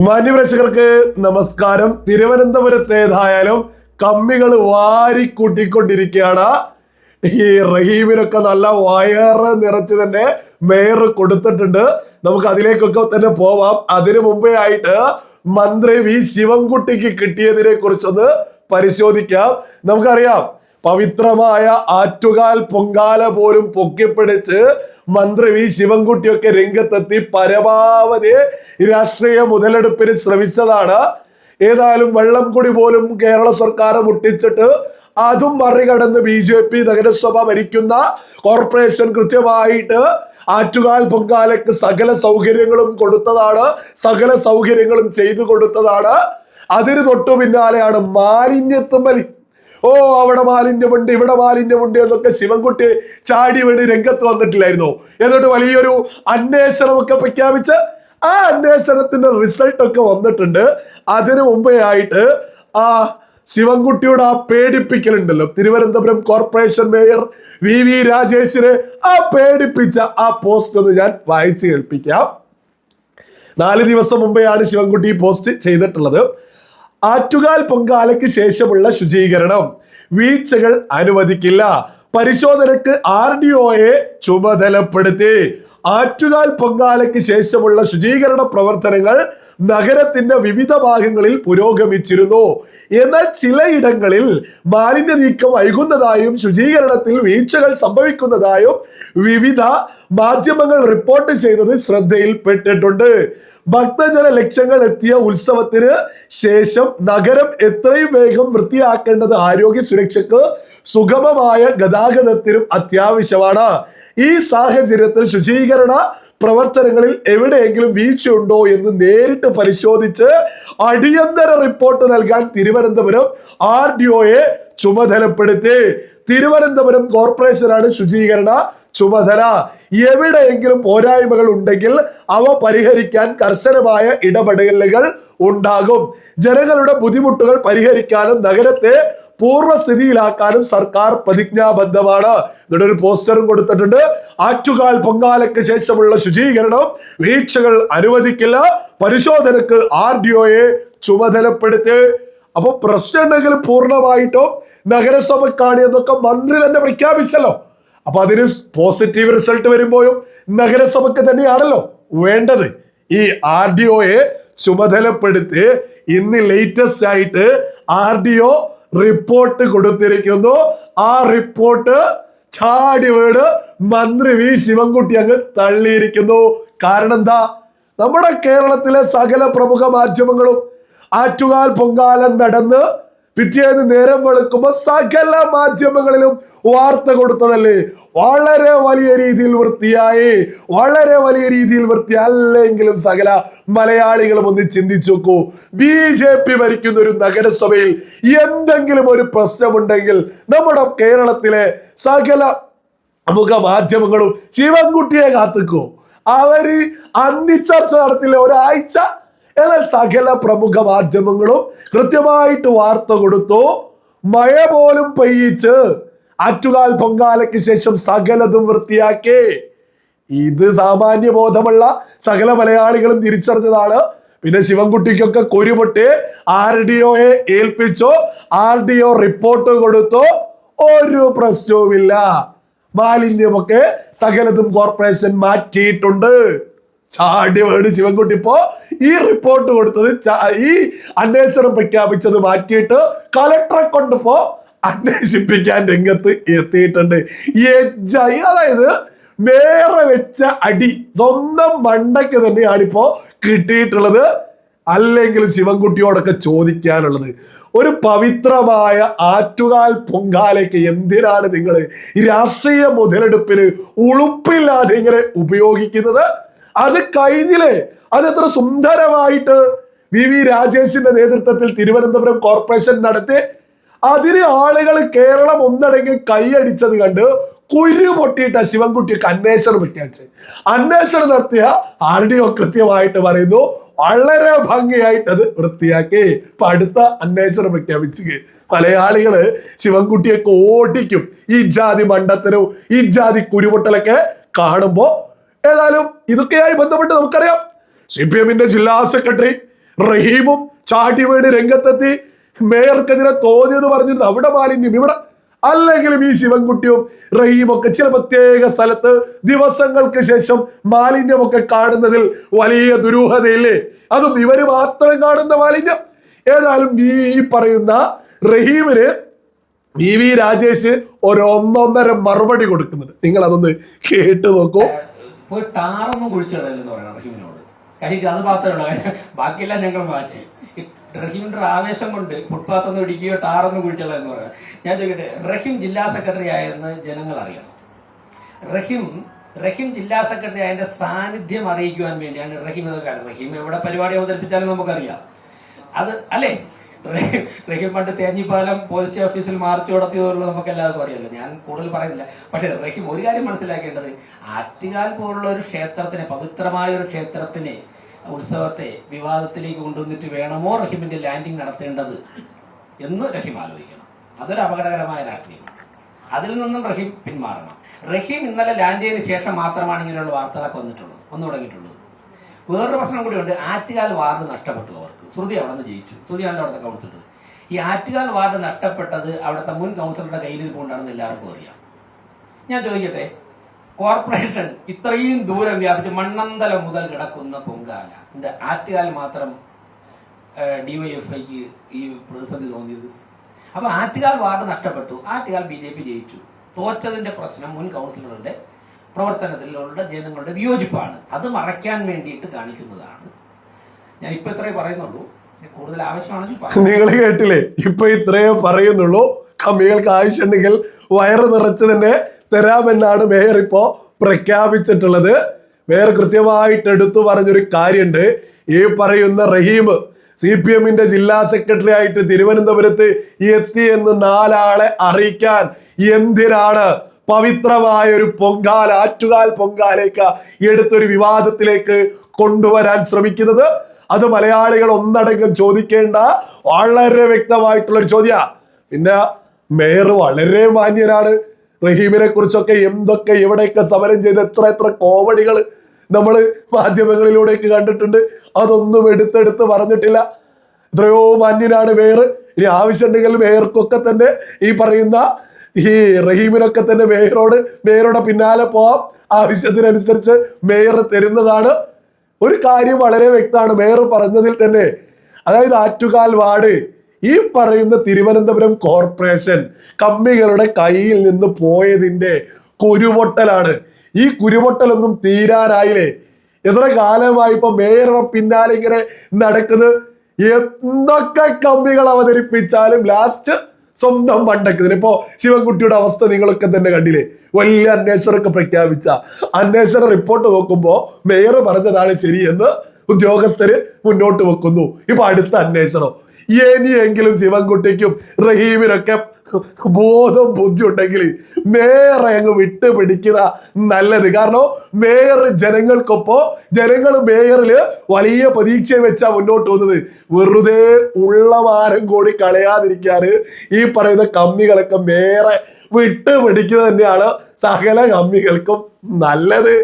മാന്യപ്രേക്ഷകർക്ക് നമസ്കാരം. തിരുവനന്തപുരത്തേതായാലും കമ്മികൾ വാരിക്കൂട്ടിക്കൊണ്ടിരിക്കുകയാണ്. ഈ റഹീമിനൊക്കെ നല്ല വയറ് നിറച്ച് തന്നെ മേയർ കൊടുത്തിട്ടുണ്ട്. നമുക്ക് അതിലേക്കൊക്കെ തന്നെ പോവാം. അതിനു മുമ്പേ ആയിട്ട് മന്ത്രി വി ശിവൻകുട്ടിക്ക് കിട്ടിയതിനെ കുറിച്ചൊന്ന് പരിശോധിക്കാം. നമുക്കറിയാം, പവിത്രമായ ആറ്റുകാൽ പൊങ്കാല പോലും പൊക്കിപ്പിടിച്ച് മന്ത്രി വി ശിവൻകുട്ടിയൊക്കെ രംഗത്തെത്തി പരമാവധി രാഷ്ട്രീയ മുതലെടുപ്പിന് ശ്രമിച്ചതാണ്. ഏതായാലും വെള്ളം കുടി പോലും കേരള സർക്കാർ മുട്ടിച്ചിട്ട് അതും മറികടന്ന് BJP നഗരസഭ ഭരിക്കുന്ന കോർപ്പറേഷൻ കൃത്യമായിട്ട് ആറ്റുകാൽ പൊങ്കാലയ്ക്ക് സകല സൗകര്യങ്ങളും കൊടുത്തതാണ്, സകല സൗകര്യങ്ങളും ചെയ്തു കൊടുത്തതാണ്. അതിന് തൊട്ടു പിന്നാലെയാണ് മാലിന്യത്തുമ്മൽ അവിടെ മാലിന്യമുണ്ട്, ഇവിടെ മാലിന്യമുണ്ട് എന്നൊക്കെ ശിവൻകുട്ടി ചാടി വീണ് രംഗത്ത് വന്നിട്ടില്ലായിരുന്നു. എന്നിട്ട് വലിയൊരു അന്വേഷണമൊക്കെ പ്രഖ്യാപിച്ച് ആ അന്വേഷണത്തിന്റെ റിസൾട്ട് ഒക്കെ വന്നിട്ടുണ്ട്. അതിനു മുമ്പേ ആയിട്ട് ആ ശിവൻകുട്ടിയുടെ ആ പേടിപ്പിക്കലുണ്ടല്ലോ, തിരുവനന്തപുരം കോർപ്പറേഷൻ മേയർ VV രാജേഷിനെ ആ പേടിപ്പിച്ച ആ പോസ്റ്റ് ഒന്ന് ഞാൻ വായിച്ചു കേൾപ്പിക്കാം. 4 ദിവസം മുമ്പെയാണ് ശിവൻകുട്ടി പോസ്റ്റ് ചെയ്തിട്ടുള്ളത്. ആറ്റുകാൽ പൊങ്കാലയ്ക്ക് ശേഷമുള്ള ശുചീകരണം വീഴ്ചകൾ അനുവദിക്കില്ല, പരിശോധനയ്ക്ക് RDOയെ ചുമതലപ്പെടുത്തി. ആറ്റുകാൽ പൊങ്കാലയ്ക്ക് ശേഷമുള്ള ശുചീകരണ പ്രവർത്തനങ്ങൾ നഗരത്തിന്റെ വിവിധ ഭാഗങ്ങളിൽ പുരോഗമിച്ചിരുന്നു. എന്നാൽ ചിലയിടങ്ങളിൽ മാലിന്യ നീക്കം വൈകുന്നതായും ശുചീകരണത്തിൽ വീഴ്ചകൾ സംഭവിക്കുന്നതായും വിവിധ മാധ്യമങ്ങൾ റിപ്പോർട്ട് ചെയ്തത് ശ്രദ്ധയിൽപ്പെട്ടിട്ടുണ്ട്. ഭക്തജന ലക്ഷങ്ങൾ എത്തിയ ഉത്സവത്തിന് ശേഷം നഗരം എത്രയും വേഗം വൃത്തിയാക്കേണ്ടത് ആരോഗ്യ സുരക്ഷയ്ക്ക് സുഗമമായ ഗതാഗതത്തിനും അത്യാവശ്യമാണ്. ഈ സാഹചര്യത്തിൽ ശുചീകരണ പ്രവർത്തനങ്ങളിൽ എവിടെയെങ്കിലും വീഴ്ചയുണ്ടോ എന്ന് നേരിട്ട് പരിശോധിച്ച് അടിയന്തര റിപ്പോർട്ട് നൽകാൻ തിരുവനന്തപുരം RDOയെ ചുമതലപ്പെടുത്തി. തിരുവനന്തപുരം കോർപ്പറേഷനാണ് ശുചീകരണ ചുമതല. എവിടെയെങ്കിലും പോരായ്മകൾ ഉണ്ടെങ്കിൽ അവ പരിഹരിക്കാൻ കർശനമായ ഇടപെടലുകൾ ഉണ്ടാകും. ജനങ്ങളുടെ ബുദ്ധിമുട്ടുകൾ പരിഹരിക്കാനും നഗരത്തെ പൂർവ്വസ്ഥിതിയിലാക്കാനും സർക്കാർ പ്രതിജ്ഞാബദ്ധമാണ്. എന്നിട്ട് ഒരു പോസ്റ്ററും കൊടുത്തിട്ടുണ്ട്. ആറ്റുകാൽ പൊങ്കാലയ്ക്ക് ശേഷമുള്ള ശുചീകരണം വീഴ്ചകൾ അനുവദിക്കില്ല, പരിശോധനക്ക് RDOയെ ചുമതലപ്പെടുത്തി. അപ്പൊ പ്രശ്നം ഉണ്ടെങ്കിൽ പൂർണ്ണമായിട്ടും നഗരസഭക്കാണ് എന്നൊക്കെ മന്ത്രി തന്നെ പ്രഖ്യാപിച്ചല്ലോ. അപ്പൊ അതിന് പോസിറ്റീവ് റിസൾട്ട് വരുമ്പോഴും നഗരസഭക്ക് തന്നെയാണല്ലോ വേണ്ടത്. ഈ RDOയെ ചുമതലപ്പെടുത്തി ഇന്ന് ലേറ്റസ്റ്റ് ആയിട്ട് RDO റിപ്പോർട്ട് കൊടുത്തിരിക്കുന്നു. ആ റിപ്പോർട്ട് ചാടി വീട് മന്ത്രി വി ശിവൻകുട്ടി അങ്ങ് തള്ളിയിരിക്കുന്നു. കാരണം എന്താ? നമ്മുടെ കേരളത്തിലെ സകല പ്രമുഖ മാധ്യമങ്ങളും ആറ്റുകാൽ പൊങ്കാലം നടന്ന് പിറ്റേന്ന് നേരം വെളുക്കുമ്പോ സകല മാധ്യമങ്ങളിലും വാർത്ത കൊടുത്തതല്ലേ, വളരെ വലിയ രീതിയിൽ വൃത്തിയായി, വളരെ വലിയ രീതിയിൽ വൃത്തിയല്ലെങ്കിലും സകല മലയാളികളും ഒന്ന് ചിന്തിച്ചു നോക്കൂ. BJP ഭരിക്കുന്ന ഒരു നഗരസഭയിൽ എന്തെങ്കിലും ഒരു പ്രശ്നമുണ്ടെങ്കിൽ നമ്മുടെ കേരളത്തിലെ സകല പ്രമുഖ മാധ്യമങ്ങളും ശിവൻകുട്ടിയെ കാത്തുക്കോ. അവര് അന്തിച്ചർച്ച നടത്തില്ല ഒരാഴ്ച. എന്നാൽ സകല പ്രമുഖ മാധ്യമങ്ങളും കൃത്യമായിട്ട് വാർത്ത കൊടുത്തു. മഴ പോലും പെയ്യിച്ച് ആറ്റുകാൽ പൊങ്കാലയ്ക്ക് ശേഷം സകലതും വൃത്തിയാക്കി. ഇത് സാമാന്യ ബോധമുള്ള സകല മലയാളികളും തിരിച്ചറിഞ്ഞതാണ്. പിന്നെ ശിവൻകുട്ടിക്കൊക്കെ കുരുപൊട്ടി RDOയെ ഏൽപ്പിച്ചു. RDO റിപ്പോർട്ട് കൊടുത്തു. ഒരു പ്രശ്നവുമില്ല, മാലിന്യമൊക്കെ സകലതും കോർപ്പറേഷൻ മാറ്റിയിട്ടുണ്ട്. ചാടി വീട് ശിവൻകുട്ടി ഇപ്പോ ഈ റിപ്പോർട്ട് കൊടുത്തത്, ഈ അന്വേഷണം പ്രഖ്യാപിച്ചത് മാറ്റിയിട്ട് കളക്ടറെ കൊണ്ടിപ്പോ അന്വേഷിപ്പിക്കാൻ രംഗത്ത് എത്തിയിട്ടുണ്ട്. അതായത് വേറെ വെച്ച അടി സ്വന്തം മണ്ടയ്ക്ക് തന്നെയാണ് ഇപ്പോ കിട്ടിയിട്ടുള്ളത്. അല്ലെങ്കിലും ശിവൻകുട്ടിയോടൊക്കെ ചോദിക്കാനുള്ളത്, ഒരു പവിത്രമായ ആറ്റുകാൽ പൊങ്കാലയ്ക്ക് എന്തിനാണ് നിങ്ങൾ രാഷ്ട്രീയ മുതലെടുപ്പിന് ഉളുപ്പില്ലാതെ ഇങ്ങനെ ഉപയോഗിക്കുന്നത്? അത് കഴിഞ്ഞില്ലേ, അതെത്ര സുന്ദരമായിട്ട് VV രാജേഷിന്റെ നേതൃത്വത്തിൽ തിരുവനന്തപുരം കോർപ്പറേഷൻ നടത്തി. അതിന് ആളുകൾ കേരളം ഒന്നടങ്ങി കൈയടിച്ചത് കണ്ട് കുരു പൊട്ടിയിട്ട ശിവൻകുട്ടിയൊക്കെ അന്വേഷണം പ്രഖ്യാപിച്ച്. അന്വേഷണം നടത്തിയ RDO കൃത്യമായിട്ട് പറയുന്നു വളരെ ഭംഗിയായിട്ട് അത് വൃത്തിയാക്കി. ഇപ്പൊ അടുത്ത അന്വേഷണം പ്രഖ്യാപിച്ച് മലയാളികള് ശിവൻകുട്ടിയൊക്കെ ഓടിക്കും. ഈ ജാതി മണ്ടത്തരവും ഈ ജാതി കുരുപൊട്ടലൊക്കെ കാണുമ്പോ. ഏതായാലും ഇതൊക്കെയായി ബന്ധപ്പെട്ട് നമുക്കറിയാം CPM ജില്ലാ സെക്രട്ടറി റഹീമും ചാടി വീട് രംഗത്തെത്തി മേയർക്കെതിരെ തോന്നിയത് പറഞ്ഞിരുന്നു അവിടെ മാലിന്യം ഇവിടെ. അല്ലെങ്കിലും ഈ ശിവൻകുട്ടിയും റഹീമൊക്കെ ചില പ്രത്യേക സ്ഥലത്ത് ദിവസങ്ങൾക്ക് ശേഷം മാലിന്യമൊക്കെ കാണുന്നതിൽ വലിയ ദുരൂഹതയില്ലേ? അതും ഇവര് മാത്രം കാണുന്ന മാലിന്യം. ഏതായാലും ഈ പറയുന്ന റഹീമിന് വി രാജേഷ് ഒന്നൊന്നര മറുപടി കൊടുക്കുന്നുണ്ട്. നിങ്ങൾ അതൊന്ന് കേട്ട് നോക്കൂ. ടാറൊന്നും കുഴിച്ചിടലെന്ന് പറയണം റഹീമിനോട്. കാര്യം അത് മാത്രമേ ബാക്കിയെല്ലാം ഞങ്ങൾ മാറ്റി. റഹീമിന്റെ ആവേശം കൊണ്ട് ഫുട്പാത്ത് ഒന്ന് ഇടിക്കുകയോ ടാറൊന്നും കുഴിച്ചിടലെന്ന് പറയാം. ഞാൻ ചോദിക്കട്ടെ, റഹീം ജില്ലാ സെക്രട്ടറി ആയെന്ന് ജനങ്ങൾ അറിയണം. റഹീം ജില്ലാ സെക്രട്ടറി ആയതിന്റെ സാന്നിധ്യം അറിയിക്കുവാൻ വേണ്ടിയാണ് റഹീം ഇതൊക്കെ. റഹീം എവിടെ പരിപാടി അവതരിപ്പിച്ചാലും നമുക്കറിയാം അത് അല്ലേ. റഹീം പണ്ട് തേഞ്ഞിപ്പാലം പോലീസ് ഓഫീസിൽ മാർച്ച് നടത്തിയതുള്ളത് നമുക്ക് എല്ലാവർക്കും അറിയാമല്ലോ. ഞാൻ കൂടുതൽ പറയുന്നില്ല. പക്ഷെ റഹീം ഒരു കാര്യം മനസ്സിലാക്കേണ്ടത്, ആറ്റുകാൽ പോലുള്ള ഒരു ക്ഷേത്രത്തിനെ, പവിത്രമായ ഒരു ക്ഷേത്രത്തിനെ, ഉത്സവത്തെ വിവാദത്തിലേക്ക് കൊണ്ടുവന്നിട്ട് വേണമോ റഹീമിന്റെ ലാൻഡിങ് നടത്തേണ്ടത് എന്ന് റഹീം ആലോചിക്കണം. അതൊരു അപകടകരമായ രാഷ്ട്രീയമാണ്. അതിൽ നിന്നും റഹീം പിന്മാറണം. റഹീം ഇന്നലെ ലാൻഡ് ചെയ്തതിനു ശേഷം മാത്രമാണ് ഇങ്ങനെയുള്ള വാർത്തകളൊക്കെ വന്നു തുടങ്ങിയിട്ടുള്ളത്. വേറൊരു പ്രശ്നം കൂടിയുണ്ട്. ആറ്റുകാൽ വാർഡ് നഷ്ടപ്പെട്ടു അവർക്ക്. ശ്രുതി അവിടെ നിന്ന് ജയിച്ചു. ശ്രുതിയാണ് അവിടുത്തെ കൗൺസിലർ. ഈ ആറ്റുകാൽ വാർഡ് നഷ്ടപ്പെട്ടത് അവിടുത്തെ മുൻ കൗൺസിലറുടെ കയ്യിലിരിപ്പുണ്ടാണെന്ന് എല്ലാവർക്കും അറിയാം. ഞാൻ ചോദിക്കട്ടെ, കോർപ്പറേഷൻ ഇത്രയും ദൂരം വ്യാപിച്ച് മണ്ണന്തലം മുതൽ കിടക്കുന്ന പൊങ്കാല ആറ്റുകാൽ മാത്രം ഡിവൈഎഫ്ഐക്ക് ഈ പ്രതിസന്ധി തോന്നിയത്? അപ്പൊ ആറ്റുകാൽ വാർഡ് നഷ്ടപ്പെട്ടു, ആറ്റുകാൽ BJP ജയിച്ചു. തോറ്റതിന്റെ പ്രശ്നം മുൻ കൗൺസിലറുടെ പ്രവർത്തനത്തിലുള്ള ജനങ്ങളുടെ വിയോജിപ്പാണ്. അത് മറയ്ക്കാൻ വേണ്ടിയിട്ട് കാണിക്കുന്നതാണ്. ഞാൻ ഇപ്പൊ ഇത്രേ പറയുന്നുള്ളൂ. കൂടുതൽ ആവശ്യമാണെങ്കിൽ നിങ്ങൾ കേട്ടില്ലേ? ഇപ്പൊ ഇത്രയേ പറയുന്നുള്ളൂ. കമ്മികൾക്ക് ആവശ്യമുണ്ടെങ്കിൽ വയറ് നിറച്ച് തന്നെ തരാമെന്നാണ് മേയർ ഇപ്പോ പ്രഖ്യാപിച്ചിട്ടുള്ളത്. മേയർ കൃത്യമായിട്ട് എടുത്തു പറഞ്ഞൊരു കാര്യമുണ്ട്. ഈ പറയുന്ന റഹീം CPM-ന്റെ ജില്ലാ സെക്രട്ടറി ആയിട്ട് തിരുവനന്തപുരത്ത് എത്തി എന്ന് 4 ആളെ അറിയിക്കാൻ എന്തിനാണ് പവിത്രമായ ഒരു പൊങ്കാല, ആറ്റുകാൽ പൊങ്കാലേക്ക് എടുത്തൊരു വിവാദത്തിലേക്ക് കൊണ്ടുവരാൻ ശ്രമിക്കുന്നത്? അത് മലയാളികൾ ഒന്നടങ്കം ചോദിക്കേണ്ട വളരെ വ്യക്തമായിട്ടുള്ള ഒരു ചോദ്യ. പിന്നെ മേയർ വളരെ മാന്യനാണ്. റഹീമിനെ കുറിച്ചൊക്കെ എന്തൊക്കെ എവിടെയൊക്കെ സമരം ചെയ്ത് എത്ര കോമഡികൾ നമ്മൾ മാധ്യമങ്ങളിലൂടെയൊക്കെ കണ്ടിട്ടുണ്ട്. അതൊന്നും എടുത്തെടുത്ത് പറഞ്ഞിട്ടില്ല. എത്രയോ മാന്യനാണ് മേയർ. ഇനി ആവശ്യമുണ്ടെങ്കിൽ മേയർക്കൊക്കെ തന്നെ ഈ പറയുന്ന ഈ റഹീമിനൊക്കെ തന്നെ മേയറുടെ പിന്നാലെ പോവാം. ആവശ്യത്തിനനുസരിച്ച് മേയർ തരുന്നതാണ്. ഒരു കാര്യം വളരെ വ്യക്തമാണ് മേയർ പറഞ്ഞതിൽ തന്നെ. അതായത് ആറ്റുകാൽ വാർഡ് ഈ പറയുന്ന തിരുവനന്തപുരം കോർപ്പറേഷൻ കമ്മികളുടെ കയ്യിൽ നിന്ന് പോയതിന്റെ കുരുപൊട്ടലാണ്. ഈ കുരുപൊട്ടലൊന്നും തീരാനായില്ലേ? എത്ര കാലമായി ഇപ്പൊ മേയറുടെ പിന്നാലെ ഇങ്ങനെ നടക്കുന്നത്? എന്തൊക്കെ കമ്മികൾ അവതരിപ്പിച്ചാലും ലാസ്റ്റ് സ്വന്തം മണ്ടക്കുന്നതിന്. ഇപ്പോ ശിവൻകുട്ടിയുടെ അവസ്ഥ നിങ്ങളൊക്കെ തന്നെ കണ്ടില്ലേ? വലിയ അന്വേഷണമൊക്കെ പ്രഖ്യാപിച്ച അന്വേഷണ റിപ്പോർട്ട് നോക്കുമ്പോ മേയർ പറഞ്ഞതാണ് ശരിയെന്ന് ഉദ്യോഗസ്ഥര് മുന്നോട്ട് വെക്കുന്നു. ഇപ്പൊ അടുത്ത അന്വേഷണം. ഇനിയെങ്കിലും ശിവൻകുട്ടിക്കും റഹീമിനൊക്കെ ബോധം ബുദ്ധി ഉണ്ടെങ്കിൽ മേയറെ അങ്ങ് വിട്ടുപിടിക്കുക നല്ലത്. കാരണം മേയർ ജനങ്ങൾക്കൊപ്പോ ജനങ്ങൾ മേയറില് വലിയ പ്രതീക്ഷ വെച്ചാ മുന്നോട്ട് പോകുന്നത്. വെറുതെ ഉള്ളമാരം കൂടി കളയാതിരിക്കാന് ഈ പറയുന്ന കമ്മികളൊക്കെ മേയറെ വിട്ടുപിടിക്കുക തന്നെയാണ് സകല കമ്മികൾക്കും നല്ലത്.